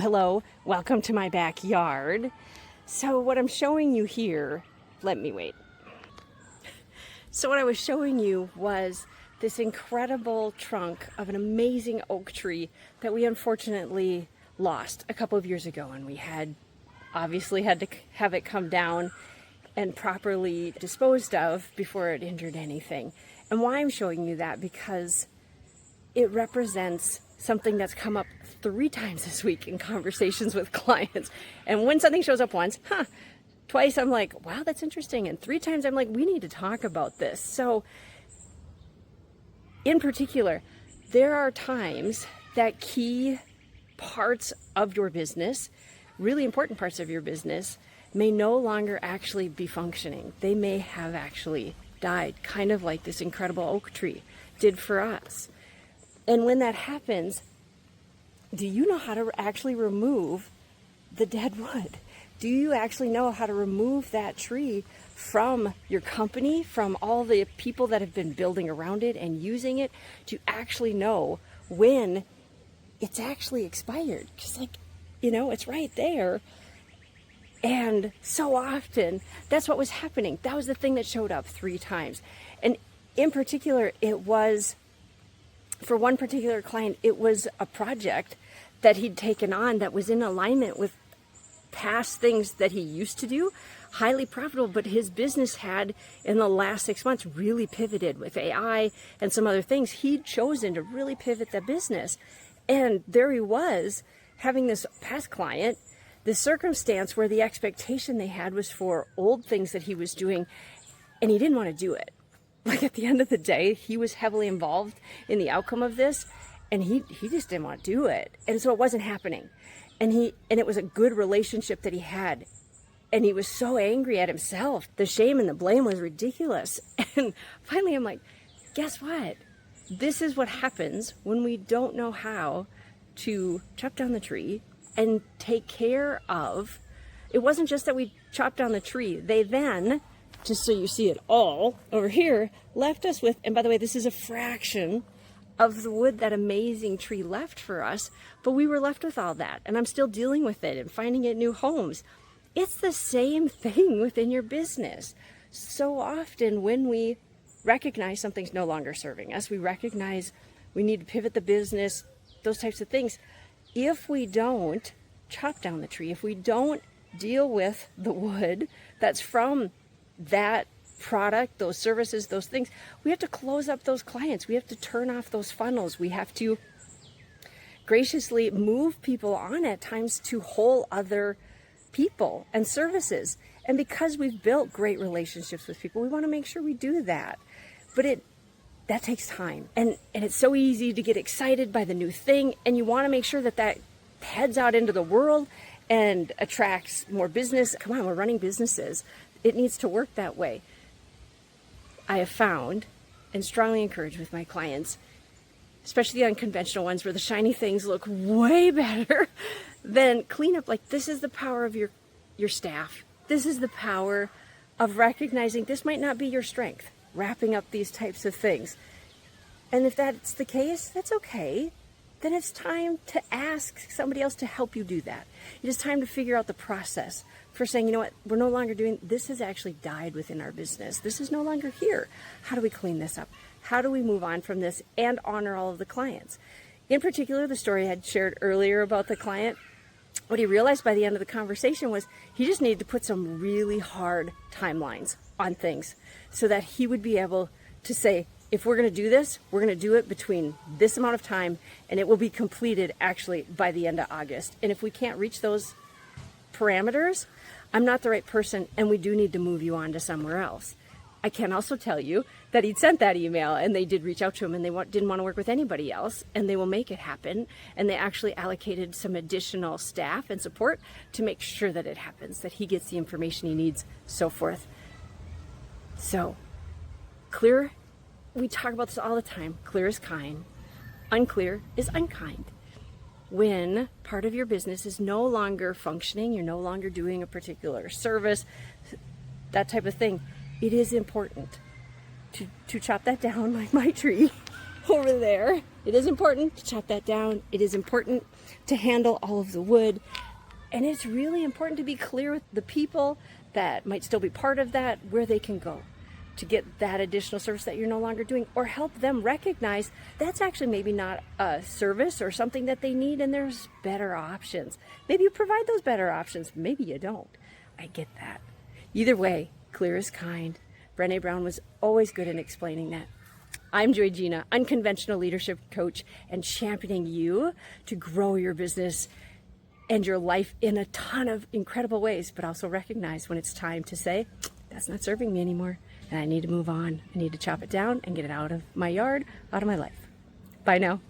Hello, welcome to my backyard. So what I'm showing you here, let me wait. So what I was showing you was this incredible trunk of an amazing oak tree that we unfortunately lost a couple of years ago, and we obviously had to have it come down and properly disposed of before it injured anything. And why I'm showing you that, because it represents something that's come up 3 times this week in conversations with clients. And when something shows up once, twice I'm like, wow, that's interesting. And 3 times I'm like, we need to talk about this. So in particular, there are times that key parts of your business, really important parts of your business, may no longer actually be functioning. They may have actually died, kind of like this incredible oak tree did for us. And when that happens, do you know how to actually remove the dead wood? Do you actually know how to remove that tree from your company, from all the people that have been building around it and using it, to actually know when it's actually expired? Because, it's right there. And so often, that's what was happening. That was the thing that showed up 3 times. And in particular, it was, for one particular client, it was a project that he'd taken on that was in alignment with past things that he used to do, highly profitable, but his business had, in the last 6 months, really pivoted with AI and some other things. He'd chosen to really pivot the business. And there he was, having this past client, this circumstance where the expectation they had was for old things that he was doing, and he didn't want to do it. Like, at the end of the day, he was heavily involved in the outcome of this, and he just didn't want to do it. And so it wasn't happening. And it was a good relationship that he had. And he was so angry at himself. The shame and the blame was ridiculous. And finally I'm like, guess what? This is what happens when we don't know how to chop down the tree and take care of. It wasn't just that we chopped down the tree. They then, just so you see it all over here, left us with, and by the way, this is a fraction of the wood that amazing tree left for us, but we were left with all that, and I'm still dealing with it and finding it new homes. It's the same thing within your business. So often when we recognize something's no longer serving us, we recognize we need to pivot the business, those types of things. If we don't chop down the tree, if we don't deal with the wood that's from that product, those services, those things, we have to close up those clients. We have to turn off those funnels. We have to graciously move people on at times to whole other people and services. And because we've built great relationships with people, we want to make sure we do that. But that takes time. And it's so easy to get excited by the new thing, and you want to make sure that heads out into the world and attracts more business. Come on, we're running businesses. It needs to work that way. I have found and strongly encourage with my clients, especially the unconventional ones where the shiny things look way better than cleanup. Like, this is the power of your staff. This is the power of recognizing this might not be your strength, wrapping up these types of things. And if that's the case, that's okay. Then it's time to ask somebody else to help you do that. It is time to figure out the process for saying, you know what, we're no longer doing, this has actually died within our business. This is no longer here. How do we clean this up? How do we move on from this and honor all of the clients? In particular, the story I had shared earlier about the client, what he realized by the end of the conversation was he just needed to put some really hard timelines on things so that he would be able to say, if we're going to do this, we're going to do it between this amount of time, and it will be completed actually by the end of August. And if we can't reach those parameters, I'm not the right person, and we do need to move you on to somewhere else. I can also tell you that he'd sent that email, and they did reach out to him, and they didn't want to work with anybody else, and they will make it happen. And they actually allocated some additional staff and support to make sure that it happens, that he gets the information he needs, so forth. So, clear. We talk about this all the time. Clear is kind. Unclear is unkind. When part of your business is no longer functioning, you're no longer doing a particular service, that type of thing, it is important to chop that down like my tree over there It is important to chop that down. It is important to handle all of the wood. And it's really important to be clear with the people that might still be part of that, where they can go to get that additional service that you're no longer doing, or help them recognize that's actually maybe not a service or something that they need, and there's better options. Maybe you provide those better options. Maybe you don't. I get that. Either way, clear is kind. Brené Brown was always good in explaining that. I'm Joy Gina, unconventional leadership coach, and championing you to grow your business and your life in a ton of incredible ways, but also recognize when it's time to say, that's not serving me anymore, and I need to move on. I need to chop it down and get it out of my yard, out of my life. Bye now.